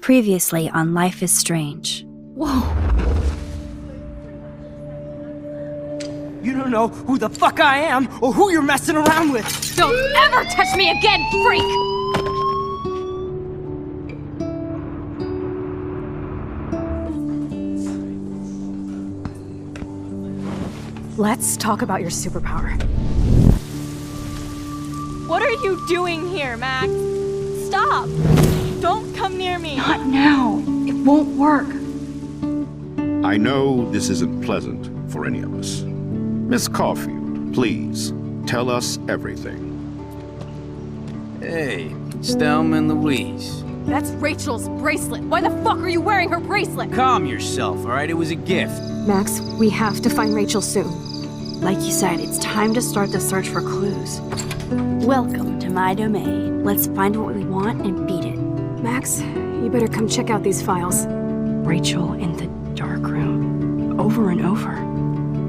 Previously on Life is Strange. Whoa! You don't know who the fuck I am or who you're messing around with! Don't ever touch me again, freak! Let's talk about your superpower. What are you doing here, Max? Stop! Don't come near me! Not now. It won't work. I know this isn't pleasant for any of us. Miss Caulfield, please, tell us everything. Hey, it's Thelma and Louise. That's Rachel's bracelet. Why the fuck are you wearing her bracelet? Calm yourself, alright? It was a gift. Max, we have to find Rachel soon. Like you said, it's time to start the search for clues. Welcome to my domain. Let's find what we want and beat it. Max, you better come check out these files. Rachel in the dark room. Over and over.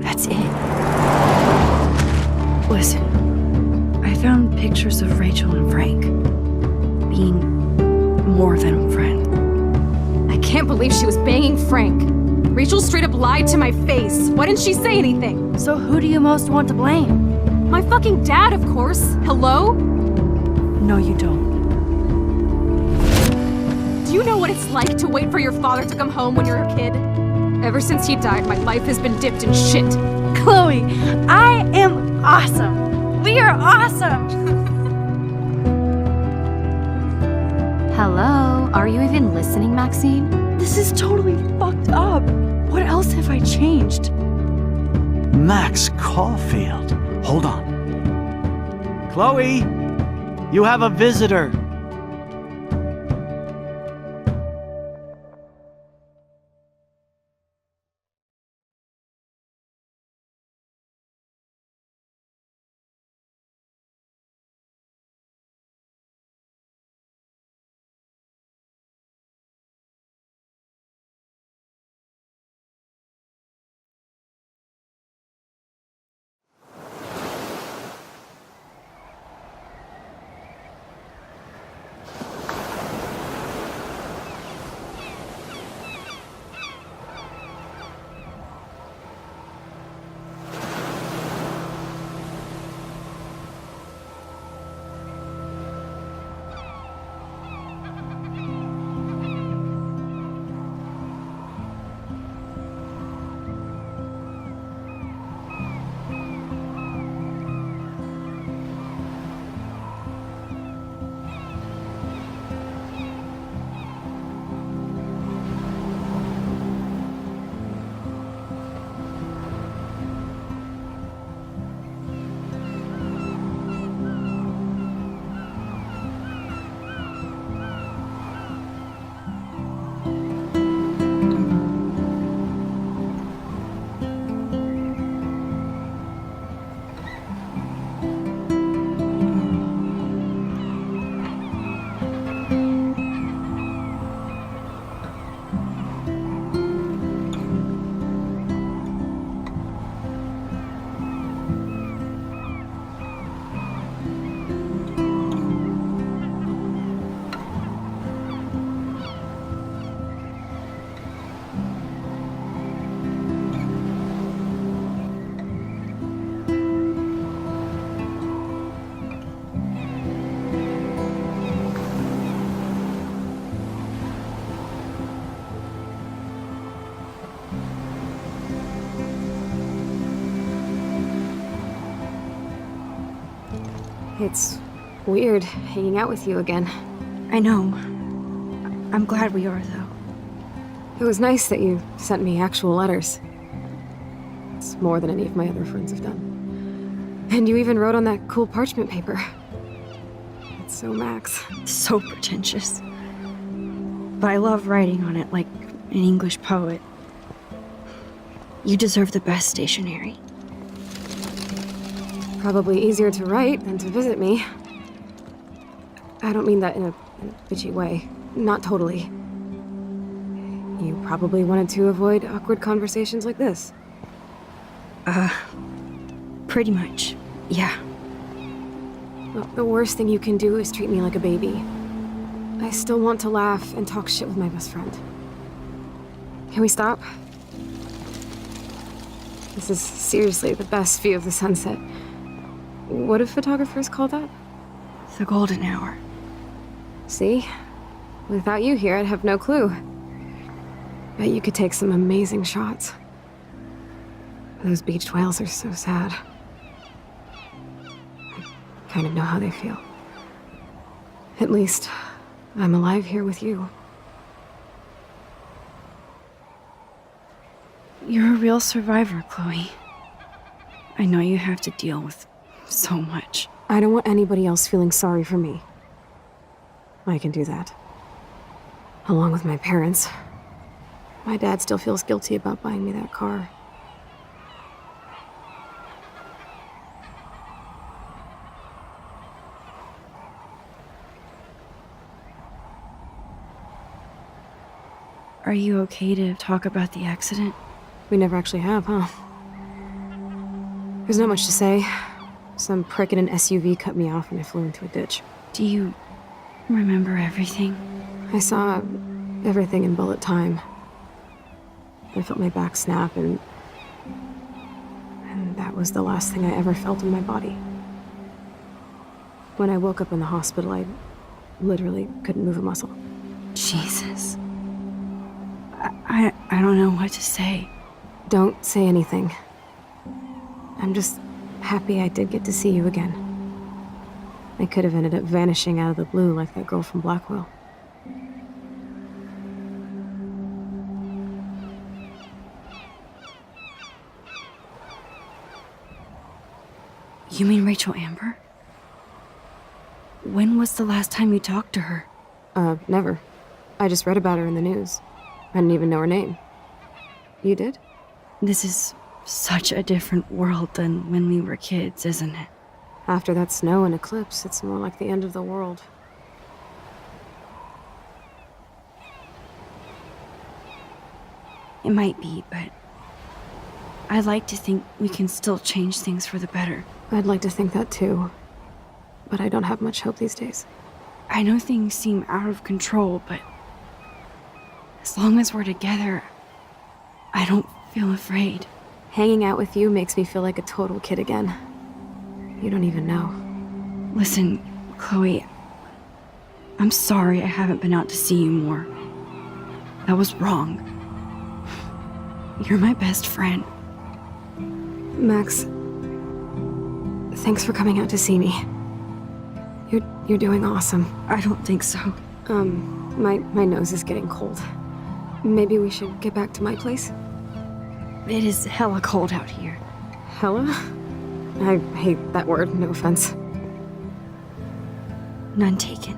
That's it. Listen, I found pictures of Rachel and Frank being more than a friend. I can't believe she was banging Frank. Rachel straight up lied to my face. Why didn't she say anything? So who do you most want to blame? My fucking dad, of course. Hello? No, you don't. Do you know what it's like to wait for your father to come home when you're a kid? Ever since he died, my life has been dipped in shit. Chloe, I am awesome. We are awesome. Hello? Are you even listening, Maxine? This is totally fucked up. What else have I changed? Max Caulfield. Hold on. Chloe, you have a visitor. It's weird hanging out with you again. I know. I'm glad we are, though. It was nice that you sent me actual letters. It's more than any of my other friends have done. And you even wrote on that cool parchment paper. It's so Max. So pretentious. But I love writing on it like an English poet. You deserve the best stationery. Probably easier to write than to visit me. I don't mean that in a bitchy way. Not totally. You probably wanted to avoid awkward conversations like this. Pretty much, yeah. Well, the worst thing you can do is treat me like a baby. I still want to laugh and talk shit with my best friend. Can we stop? This is seriously the best view of the sunset. What do photographers call that? The golden hour. See? Without you here, I'd have no clue. Bet you could take some amazing shots. Those beached whales are so sad. I kind of know how they feel. At least, I'm alive here with you. You're a real survivor, Chloe. I know you have to deal with so much. I don't want anybody else feeling sorry for me. I can do that. Along with my parents. My dad still feels guilty about buying me that car. Are you okay to talk about the accident? We never actually have, huh? There's not much to say. Some prick in an SUV cut me off and I flew into a ditch. Do you remember everything? I saw everything in bullet time. I felt my back snap and that was the last thing I ever felt in my body. When I woke up in the hospital, I literally couldn't move a muscle. Jesus. I don't know what to say. Don't say anything. I'm just happy I did get to see you again. I could have ended up vanishing out of the blue like that girl from Blackwell. You mean Rachel Amber? When was the last time you talked to her? Never. I just read about her in the news. I didn't even know her name. You did? This is such a different world than when we were kids, isn't it? After that snow and eclipse, it's more like the end of the world. It might be, but I'd like to think we can still change things for the better. I'd like to think that too. But I don't have much hope these days. I know things seem out of control, but as long as we're together, I don't feel afraid. Hanging out with you makes me feel like a total kid again. You don't even know. Listen, Chloe, I'm sorry I haven't been out to see you more. That was wrong. You're my best friend. Max, thanks for coming out to see me. You're doing awesome. I don't think so. My nose is getting cold. Maybe we should get back to my place? It is hella cold out here. Hella? I hate that word, no offense. None taken.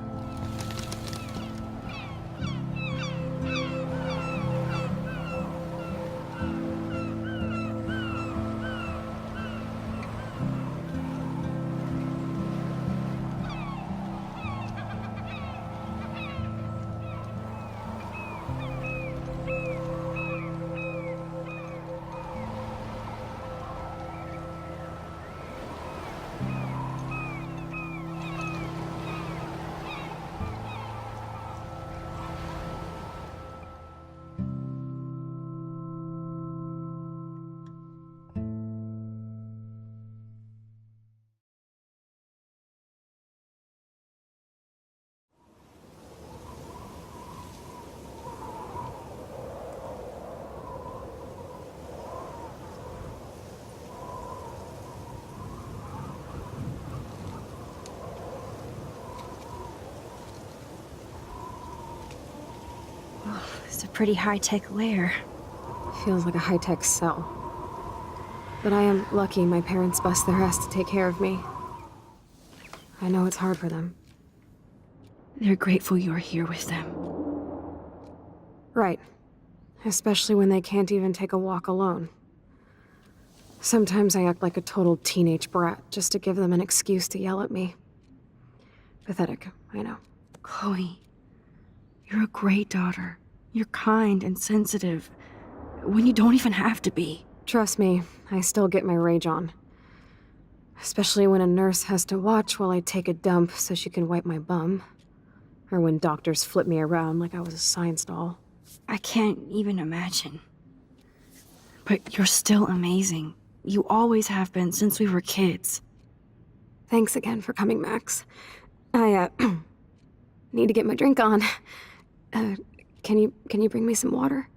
It's a pretty high-tech lair. Feels like a high-tech cell. But I am lucky my parents bust their ass to take care of me. I know it's hard for them. They're grateful you're here with them. Right. Especially when they can't even take a walk alone. Sometimes I act like a total teenage brat just to give them an excuse to yell at me. Pathetic, I know. Chloe, you're a great daughter. You're kind and sensitive when you don't even have to be. Trust me, I still get my rage on. Especially when a nurse has to watch while I take a dump so she can wipe my bum. Or when doctors flip me around like I was a science doll. I can't even imagine. But you're still amazing. You always have been since we were kids. Thanks again for coming, Max. I, need to get my drink on. Can you bring me some water?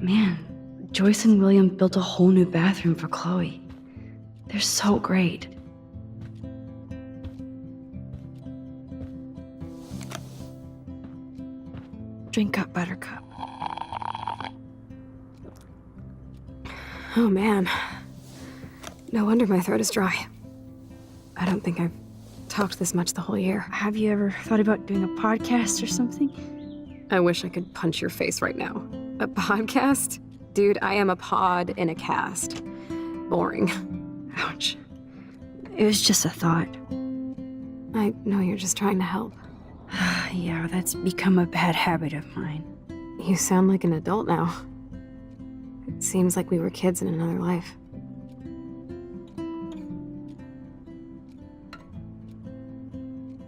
Man, Joyce and William built a whole new bathroom for Chloe. They're so great. Drink up, Buttercup. Oh man. No wonder my throat is dry. I don't think I've talked this much the whole year. Have you ever thought about doing a podcast or something? I wish I could punch your face right now. A podcast? Dude, I am a pod in a cast. Boring. Ouch. It was just a thought. I know you're just trying to help. Yeah, that's become a bad habit of mine. You sound like an adult now. It seems like we were kids in another life.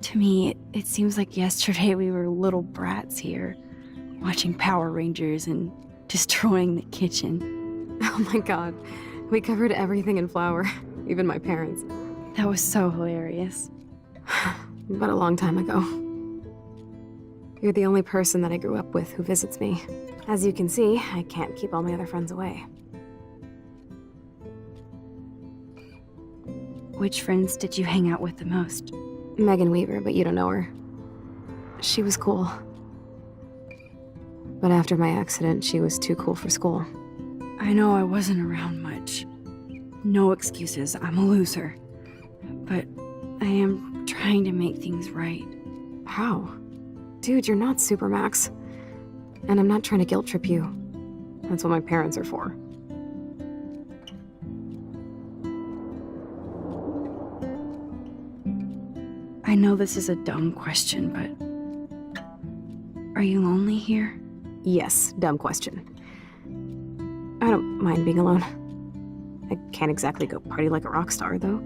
To me, it seems like yesterday we were little brats here, watching Power Rangers and destroying the kitchen. Oh my god. We covered everything in flour, even my parents. That was so hilarious. But a long time ago. You're the only person that I grew up with who visits me. As you can see, I can't keep all my other friends away. Which friends did you hang out with the most? Megan Weaver, but you don't know her. She was cool. But after my accident, she was too cool for school. I know I wasn't around much. No excuses, I'm a loser. But I am trying to make things right. How? Dude, you're not Supermax. And I'm not trying to guilt trip you. That's what my parents are for. I know this is a dumb question, but are you lonely here? Yes, dumb question. I don't mind being alone. I can't exactly go party like a rock star, though.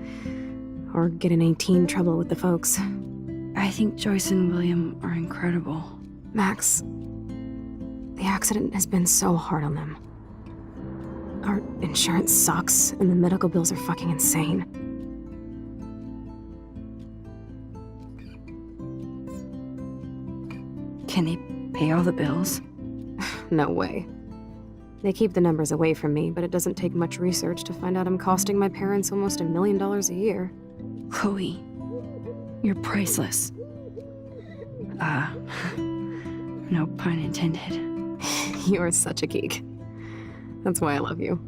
Or get in any teen trouble with the folks. I think Joyce and William are incredible. Max, the accident has been so hard on them. Our insurance sucks, and the medical bills are fucking insane. Can they pay all the bills? No way. They keep the numbers away from me, but it doesn't take much research to find out I'm costing my parents almost $1 million a year. Chloe, you're priceless. No pun intended. You're such a geek. That's why I love you.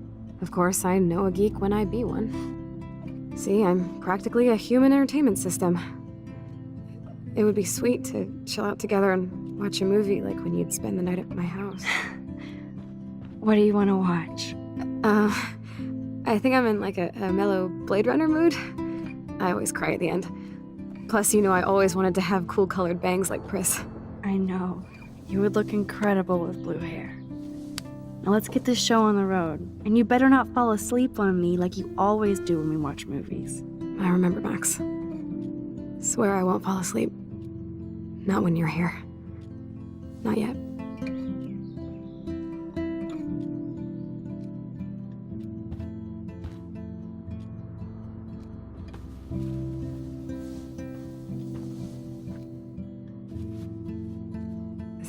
Of course, I know a geek when I be one. See, I'm practically a human entertainment system. It would be sweet to chill out together and watch a movie like when you'd spend the night at my house. What do you want to watch? I think I'm in like a mellow Blade Runner mood. I always cry at the end. Plus, you know I always wanted to have cool colored bangs like Pris. I know. You would look incredible with blue hair. Now let's get this show on the road. And you better not fall asleep on me like you always do when we watch movies. I remember, Max. Swear I won't fall asleep. Not when you're here. Not yet.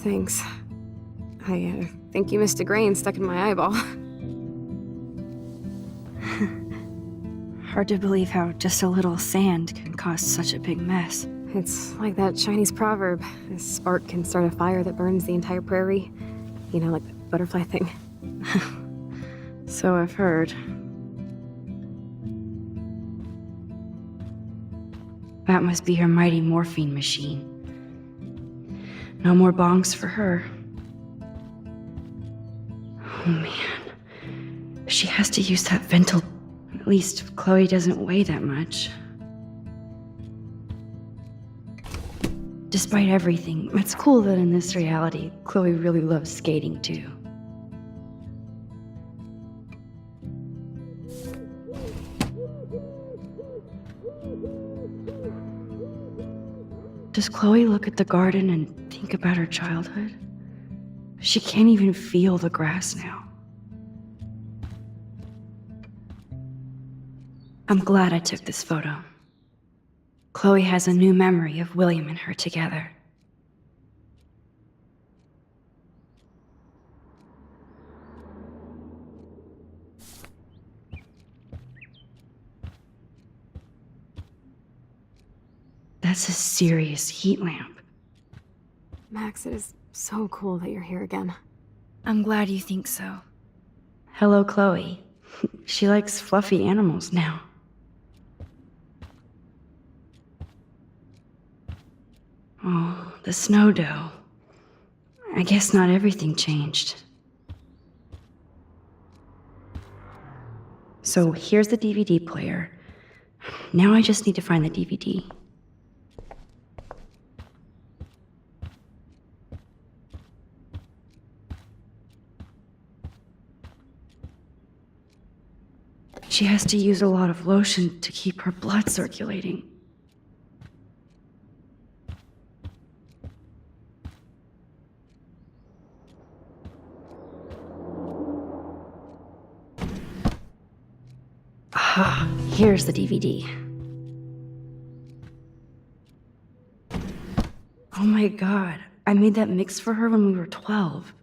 Thanks. I think you missed a grain stuck in my eyeball. Hard to believe how just a little sand can cause such a big mess. It's like that Chinese proverb. A spark can start a fire that burns the entire prairie. You know, like the butterfly thing. So I've heard. That must be her mighty morphine machine. No more bongs for her. Oh man. She has to use that ventil. At least Chloe doesn't weigh that much. Despite everything, it's cool that in this reality, Chloe really loves skating too. Does Chloe look at the garden and think about her childhood? She can't even feel the grass now. I'm glad I took this photo. Chloe has a new memory of William and her together. That's a serious heat lamp. Max, it is so cool that you're here again. I'm glad you think so. Hello, Chloe. She likes fluffy animals now. Oh, the snow dough. I guess not everything changed. So here's the DVD player. Now I just need to find the DVD. She has to use a lot of lotion to keep her blood circulating. Ah, here's the DVD. Oh my god, I made that mix for her when we were 12.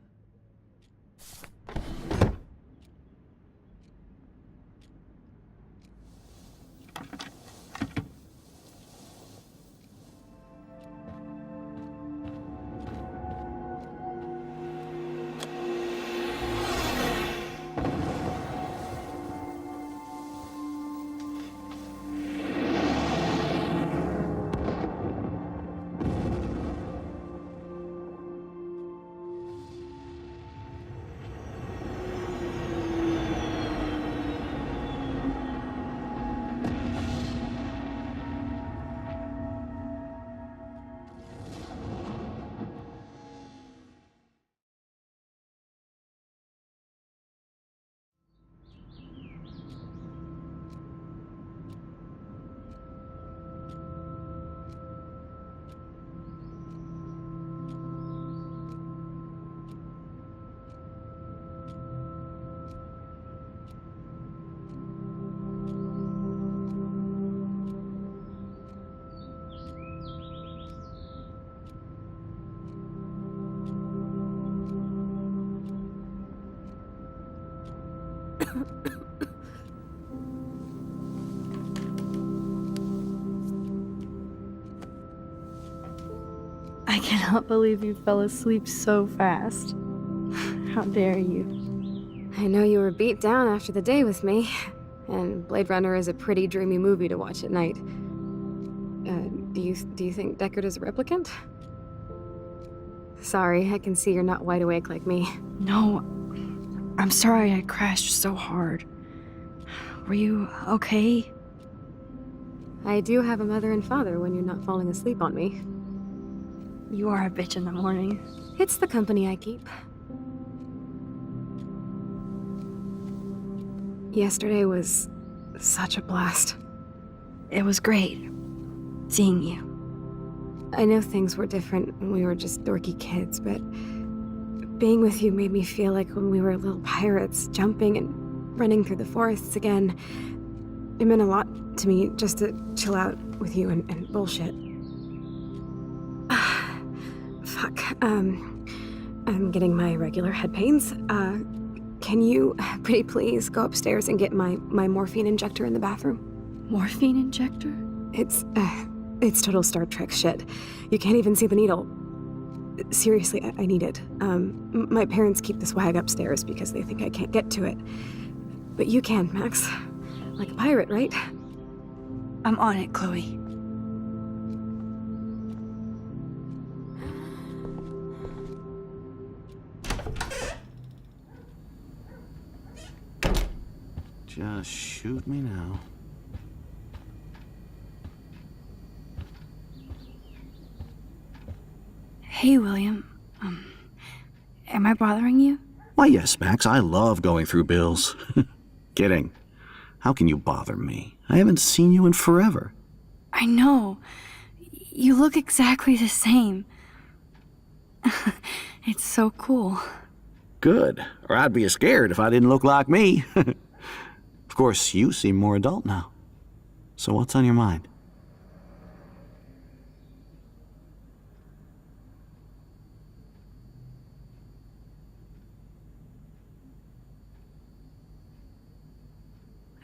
I cannot believe you fell asleep so fast. How dare you? I know you were beat down after the day with me, and Blade Runner is a pretty dreamy movie to watch at night. Do you think Deckard is a replicant? Sorry, I can see you're not wide awake like me. No, I'm sorry I crashed so hard. Were you okay? I do have a mother and father when you're not falling asleep on me. You are a bitch in the morning. It's the company I keep. Yesterday was such a blast. It was great seeing you. I know things were different when we were just dorky kids, but being with you made me feel like when we were little pirates, jumping and running through the forests again. It meant a lot to me just to chill out with you and bullshit. Fuck. I'm getting my regular head pains. Can you, pretty please, go upstairs and get my morphine injector in the bathroom? Morphine injector? It's total Star Trek shit. You can't even see the needle. Seriously, I need it. My parents keep the swag upstairs because they think I can't get to it. But you can, Max. Like a pirate, right? I'm on it, Chloe. Just shoot me now. Hey, William. Am I bothering you? Why, yes, Max. I love going through bills. Kidding. How can you bother me? I haven't seen you in forever. I know. You look exactly the same. It's so cool. Good. Or I'd be scared if I didn't look like me. Of course, you seem more adult now. So what's on your mind?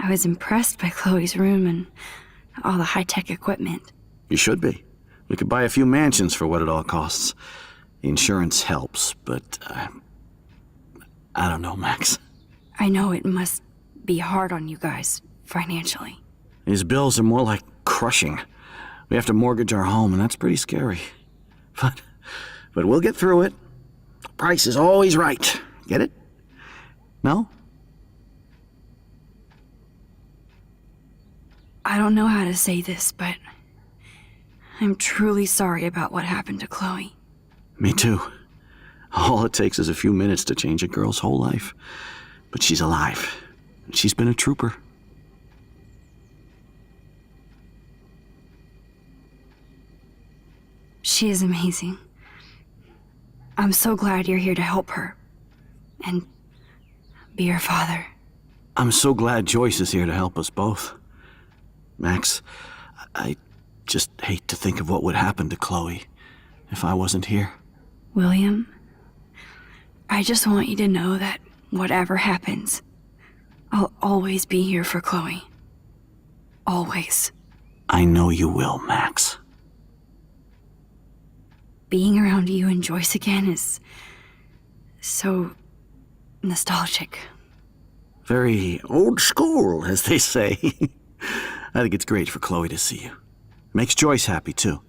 I was impressed by Chloe's room and all the high-tech equipment. You should be. We could buy a few mansions for what it all costs. The insurance helps, but I don't know, Max. I know it must be hard on you guys, financially. These bills are more like crushing. We have to mortgage our home, and that's pretty scary. But we'll get through it. The price is always right. Get it? No? I don't know how to say this, but I'm truly sorry about what happened to Chloe. Me too. All it takes is a few minutes to change a girl's whole life. But she's alive. And she's been a trooper. She is amazing. I'm so glad you're here to help her. And be her father. I'm so glad Joyce is here to help us both. Max, I just hate to think of what would happen to Chloe if I wasn't here. William, I just want you to know that whatever happens, I'll always be here for Chloe. Always. I know you will, Max. Being around you and Joyce again is so nostalgic. Very old school, as they say. I think it's great for Chloe to see you. Makes Joyce happy, too.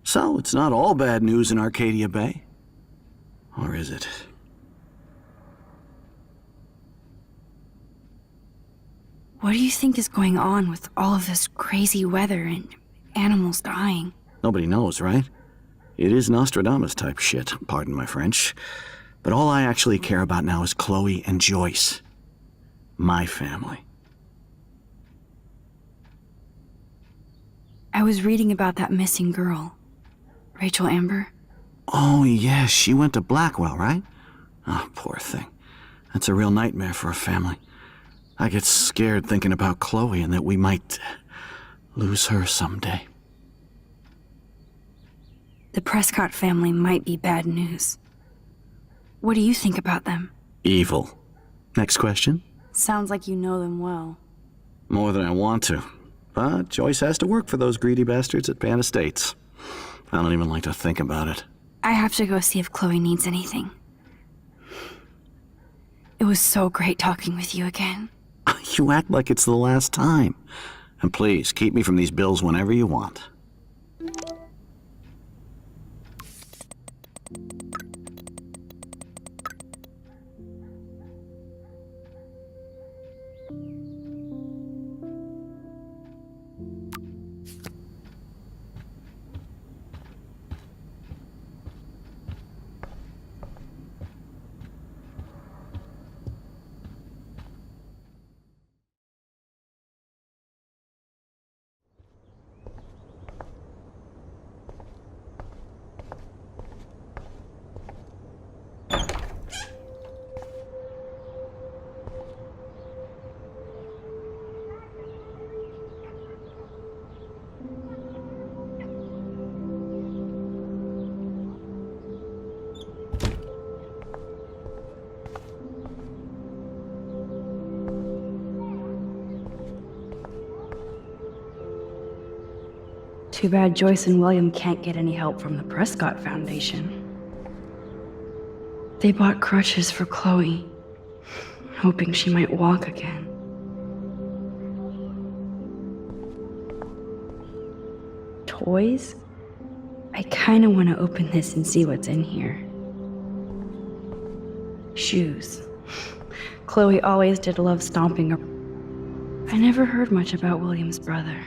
So, it's not all bad news in Arcadia Bay. Or is it? What do you think is going on with all of this crazy weather and animals dying? Nobody knows, right? It is Nostradamus-type shit, pardon my French. But all I actually care about now is Chloe and Joyce. My family. I was reading about that missing girl, Rachel Amber. Oh, yeah, she went to Blackwell, right? Oh, poor thing. That's a real nightmare for a family. I get scared thinking about Chloe and that we might lose her someday. The Prescott family might be bad news. What do you think about them? Evil. Next question? Sounds like you know them well. More than I want to. But Joyce has to work for those greedy bastards at Pan Estates. I don't even like to think about it. I have to go see if Chloe needs anything. It was so great talking with you again. You act like it's the last time. And please, keep me from these bills whenever you want. Too bad Joyce and William can't get any help from the Prescott Foundation. They bought crutches for Chloe, hoping she might walk again. Toys? I kinda want to open this and see what's in here. Shoes. Chloe always did love stomping. I never heard much about William's brother.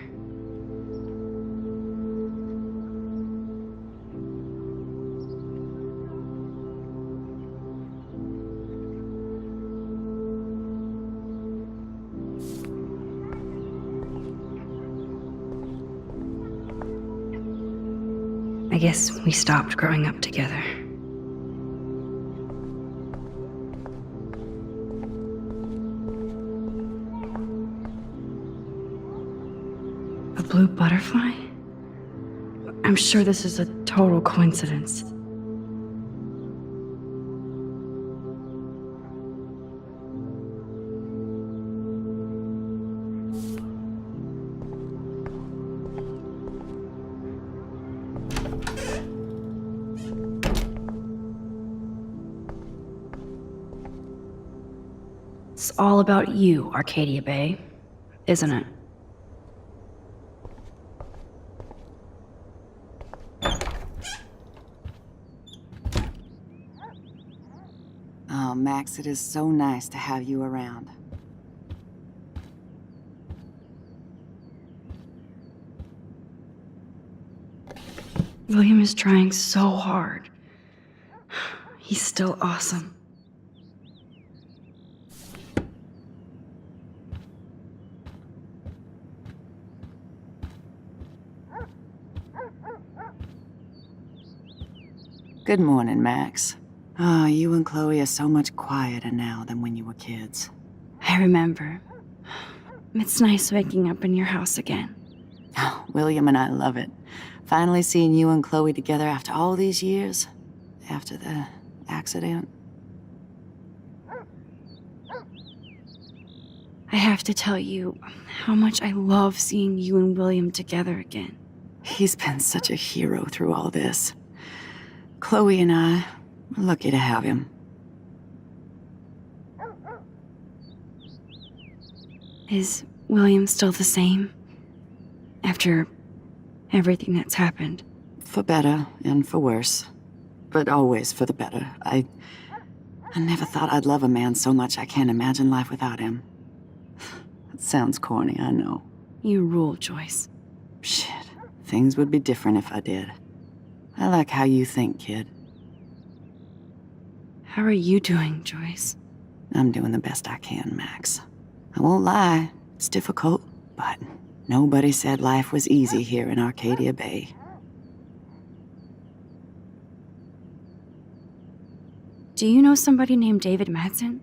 I guess we stopped growing up together. A blue butterfly? I'm sure this is a total coincidence. It's all about you, Arcadia Bay, isn't it? Oh, Max, it is so nice to have you around. William is trying so hard. He's still awesome. Good morning, Max. Oh, you and Chloe are so much quieter now than when you were kids. I remember. It's nice waking up in your house again. Oh, William and I love it. Finally seeing you and Chloe together after all these years. After the accident. I have to tell you how much I love seeing you and William together again. He's been such a hero through all this. Chloe and I are lucky to have him. Is William still the same? After everything that's happened? For better and for worse. But always for the better. I never thought I'd love a man so much I can't imagine life without him. That sounds corny, I know. You rule, Joyce. Shit. Things would be different if I did. I like how you think, kid. How are you doing, Joyce? I'm doing the best I can, Max. I won't lie, it's difficult, but nobody said life was easy here in Arcadia Bay. Do you know somebody named David Madsen?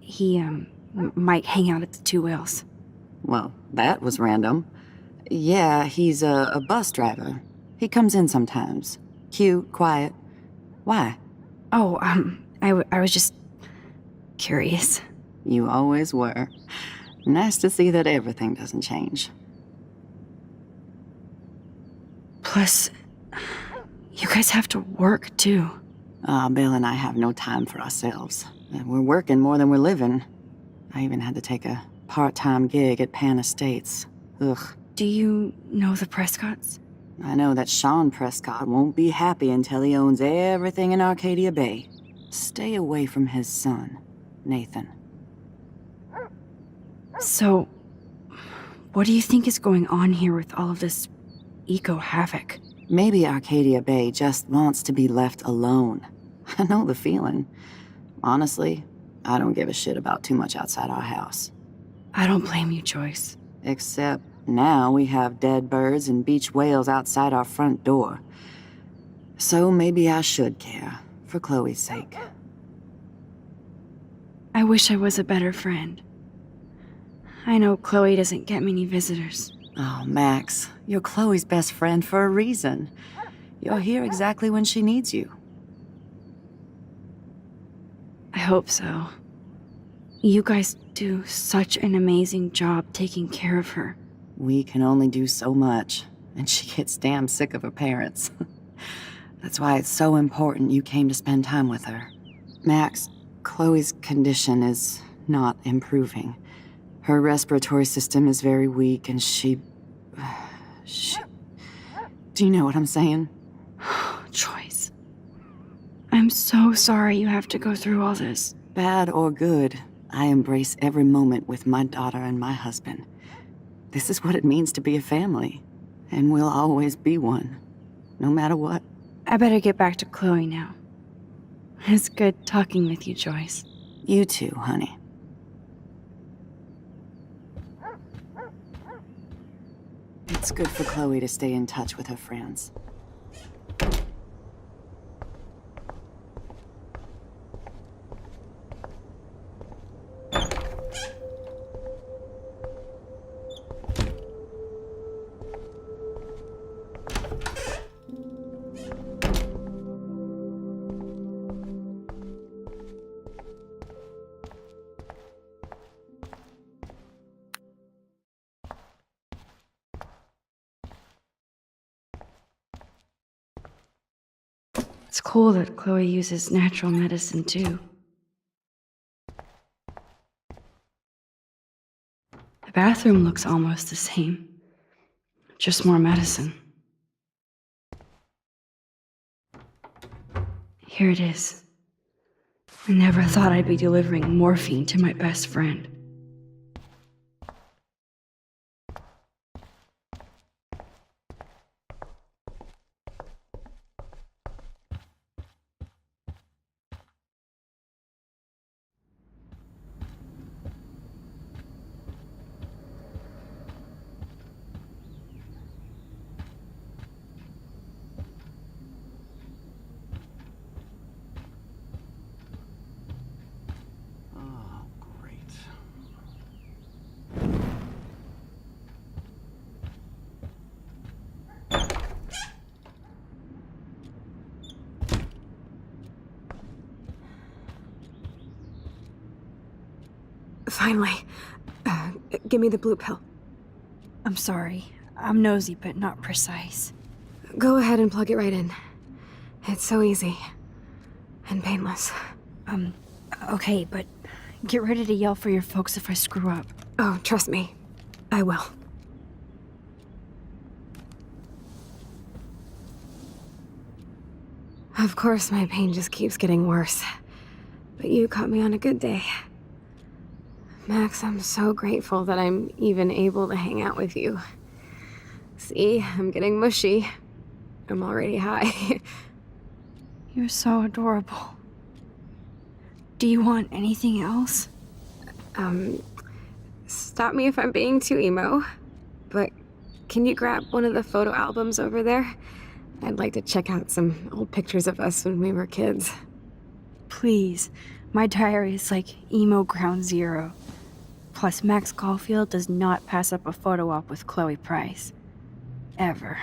He, might hang out at the Two Whales. Well, that was random. Yeah, he's a bus driver. He comes in sometimes. Cute, quiet. Why? Oh, I was just curious. You always were. Nice to see that everything doesn't change. Plus, you guys have to work, too. Bill and I have no time for ourselves. We're working more than we're living. I even had to take a part-time gig at Pan Estates. Ugh. Do you know the Prescotts? I know that Sean Prescott won't be happy until he owns everything in Arcadia Bay. Stay away from his son, Nathan. So, what do you think is going on here with all of this eco-havoc? Maybe Arcadia Bay just wants to be left alone. I know the feeling. Honestly, I don't give a shit about too much outside our house. I don't blame you, Joyce. Except now we have dead birds and beach whales outside our front door. So maybe I should care, for Chloe's sake. I wish I was a better friend. I know Chloe doesn't get many visitors. Oh, Max, you're Chloe's best friend for a reason. You're here exactly when she needs you. I hope so. You guys do such an amazing job taking care of her. We can only do so much, and she gets damn sick of her parents. That's why it's so important you came to spend time with her. Max, Chloe's condition is not improving. Her respiratory system is very weak, and she... Do you know what I'm saying? Joyce. I'm so sorry you have to go through all this. Bad or good, I embrace every moment with my daughter and my husband. This is what it means to be a family, and we'll always be one, no matter what. I better get back to Chloe now. It's good talking with you, Joyce. You too, honey. It's good for Chloe to stay in touch with her friends. It's cool that Chloe uses natural medicine too. The bathroom looks almost the same, just more medicine. Here it is. I never thought I'd be delivering morphine to my best friend. Oh, great. Finally. Give me the blue pill. I'm sorry. I'm nosy, but not precise. Go ahead and plug it right in. It's so easy. And painless. Okay, but get ready to yell for your folks if I screw up. Oh, trust me. I will. Of course, my pain just keeps getting worse. But you caught me on a good day. Max, I'm so grateful that I'm even able to hang out with you. See, I'm getting mushy. I'm already high. You're so adorable. Do you want anything else? Stop me if I'm being too emo, but can you grab one of the photo albums over there? I'd like to check out some old pictures of us when we were kids. Please. My diary is like emo ground zero. Plus, Max Caulfield does not pass up a photo op with Chloe Price. Ever.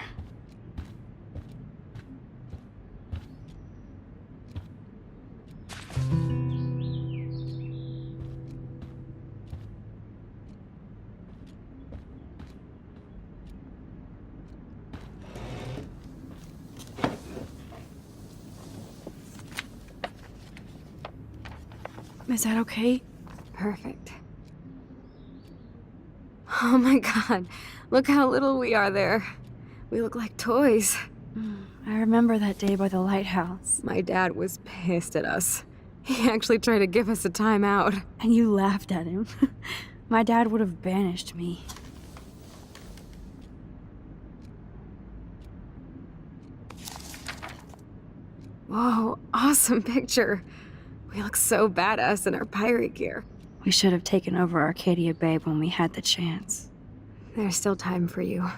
Is that okay? Perfect. Oh my god, look how little we are there. We look like toys. I remember that day by the lighthouse. My dad was pissed at us. He actually tried to give us a timeout. And you laughed at him. My dad would have banished me. Whoa, awesome picture. We look so badass in our pirate gear. We should have taken over Arcadia Bay when we had the chance. There's still time for you.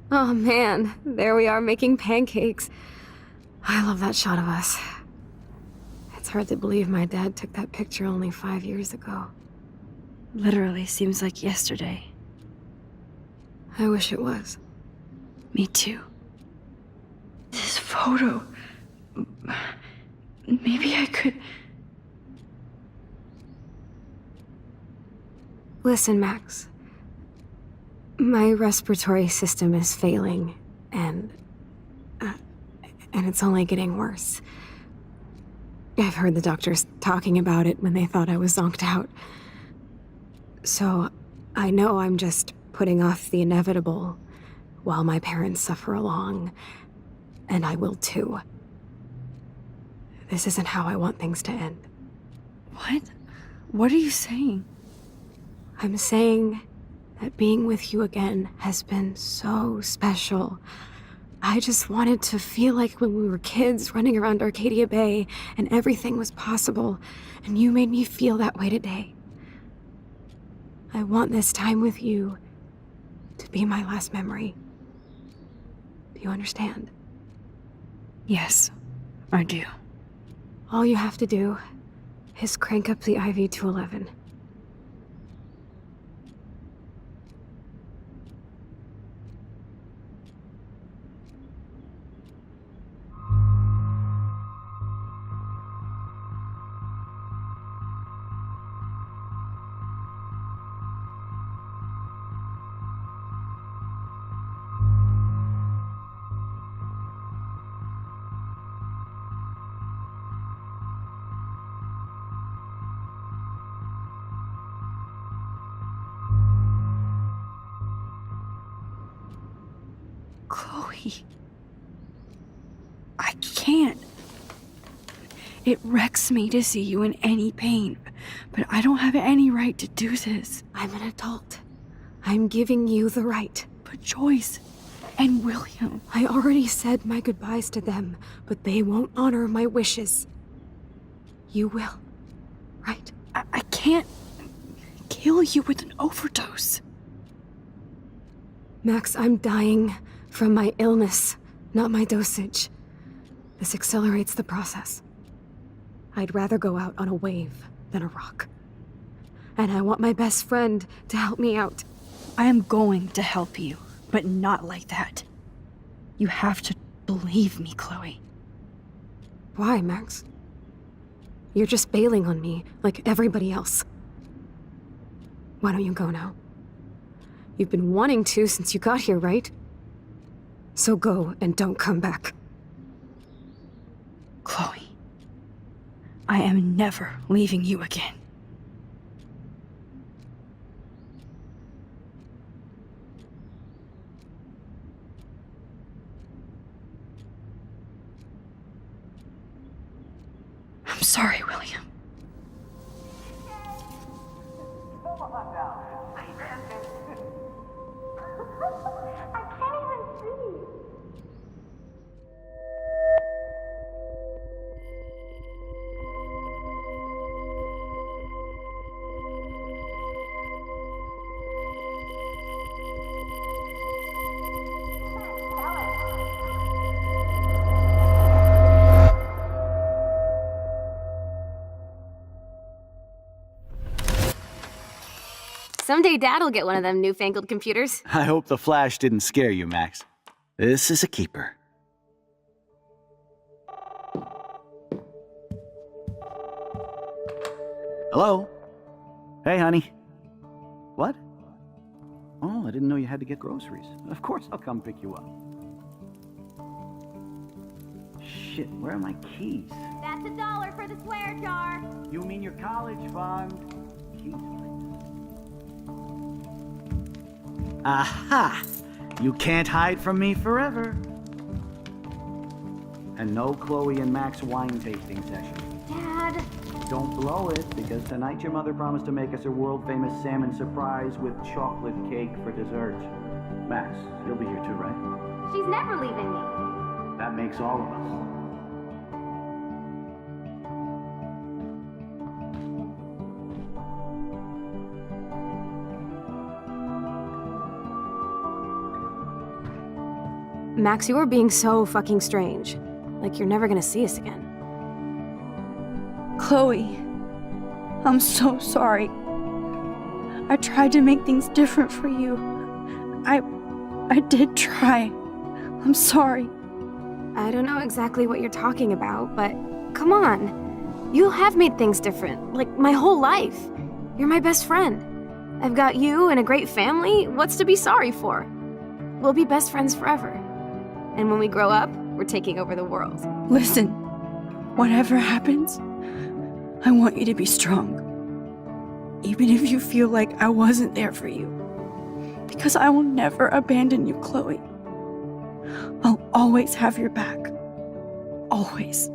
Oh man, there we are making pancakes. I love that shot of us. It's hard to believe my dad took that picture only 5 years ago. Literally seems like yesterday. I wish it was. Me too. This photo... Maybe I could... Listen, Max. My respiratory system is failing, and it's only getting worse. I've heard the doctors talking about it when they thought I was zonked out. So, I know I'm just putting off the inevitable while my parents suffer along, and I will too. This isn't how I want things to end. What? What are you saying? I'm saying that being with you again has been so special. I just wanted to feel like when we were kids running around Arcadia Bay and everything was possible, and you made me feel that way today. I want this time with you to be my last memory. Do you understand? Yes, I do. All you have to do is crank up the IV to 11. Chloe. I can't. It wrecks me to see you in any pain, but I don't have any right to do this. I'm an adult. I'm giving you the right. But Joyce and William. I already said my goodbyes to them, but they won't honor my wishes. You will, right? I can't kill you with an overdose. Max, I'm dying from my illness, not my dosage. This accelerates the process. I'd rather go out on a wave than a rock. And I want my best friend to help me out. I am going to help you, but not like that. You have to believe me, Chloe. Why, Max? You're just bailing on me like everybody else. Why don't you go now? You've been wanting to since you got here, right? So go and don't come back. Chloe, I am never leaving you again. I'm sorry, William. Someday Dad'll get one of them newfangled computers. I hope the flash didn't scare you, Max. This is a keeper. Hello? Hey, honey. What? Oh, I didn't know you had to get groceries. Of course I'll come pick you up. Shit, where are my keys? That's $1 for the swear jar. You mean your college fund? Keys, please. Aha! You can't hide from me forever. And no Chloe and Max wine tasting session. Dad. Don't blow it, because tonight your mother promised to make us a world-famous salmon surprise with chocolate cake for dessert. Max, you'll be here too, right? She's never leaving me. That makes all of us. Max, you are being so fucking strange. Like you're never gonna see us again. Chloe, I'm so sorry. I tried to make things different for you. I did try. I'm sorry. I don't know exactly what you're talking about, but come on. You have made things different, like my whole life. You're my best friend. I've got you and a great family. What's to be sorry for? We'll be best friends forever. And when we grow up, we're taking over the world. Listen, whatever happens, I want you to be strong. Even if you feel like I wasn't there for you. Because I will never abandon you, Chloe. I'll always have your back. Always.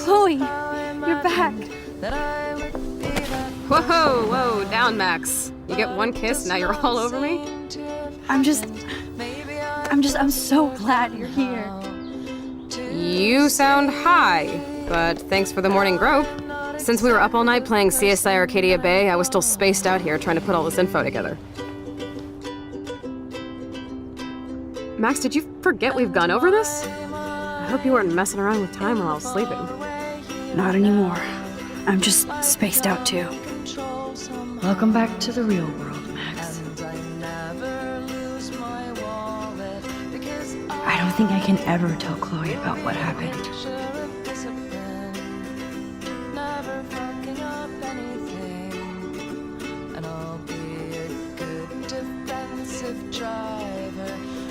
Chloe, you're back. Whoa, down, Max. You get one kiss, now you're all over me? I'm so glad you're here. You sound high, but thanks for the morning grope. Since we were up all night playing CSI Arcadia Bay, I was still spaced out here trying to put all this info together. Max, did you forget we've gone over this? I hope you weren't messing around with time while I was sleeping. Not anymore. I'm just spaced out too. Welcome back to the real world, Max. I don't think I can ever tell Chloe about what happened.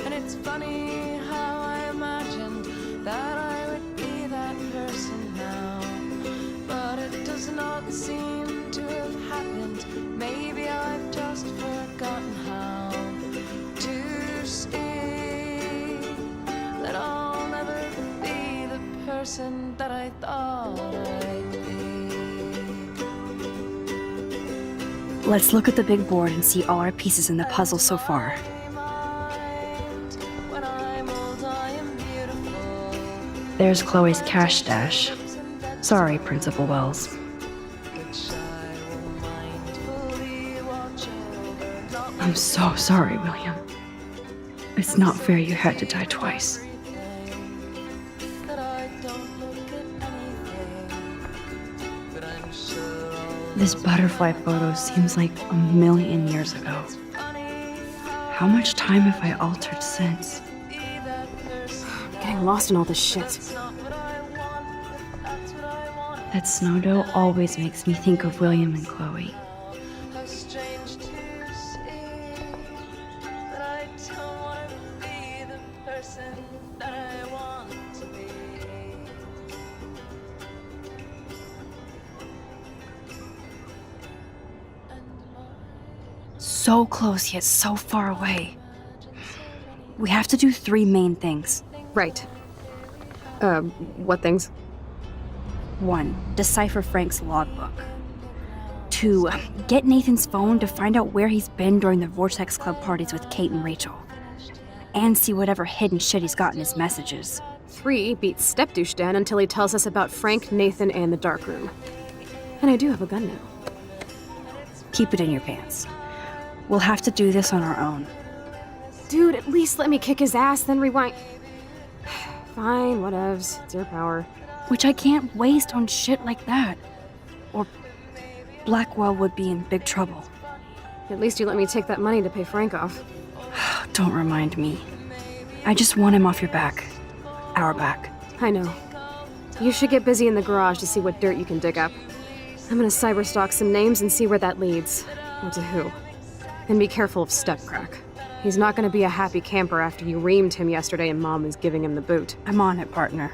And it's funny how I imagined that I would be that person now, but it does not seem to have happened. Maybe I've just forgotten how to stay, that I'll never be the person that I thought I'd be. Let's look at the big board and see all our pieces in the puzzle so far. There's Chloe's cash stash. Sorry, Principal Wells. I'm so sorry, William. It's not fair you had to die twice. This butterfly photo seems like a million years ago. How much time have I altered since? Getting lost in all this shit. That snow dough always makes me think of William and Chloe. So close yet so far away. We have to do 3 main things. Right. What things? 1. Decipher Frank's logbook. 2. Get Nathan's phone to find out where he's been during the Vortex Club parties with Kate and Rachel. And see whatever hidden shit he's got in his messages. 3. Beat Stepdouche Dan until he tells us about Frank, Nathan, and the dark room. And I do have a gun now. Keep it in your pants. We'll have to do this on our own. Dude, at least let me kick his ass, then rewind. Fine, whatevs. It's your power. Which I can't waste on shit like that. Or Blackwell would be in big trouble. At least you let me take that money to pay Frank off. Don't remind me. I just want him off your back. Our back. I know. You should get busy in the garage to see what dirt you can dig up. I'm gonna cyberstalk some names and see where that leads. Or to who. And be careful of Stepcrack. He's not gonna be a happy camper after you reamed him yesterday and Mom is giving him the boot. I'm on it, partner.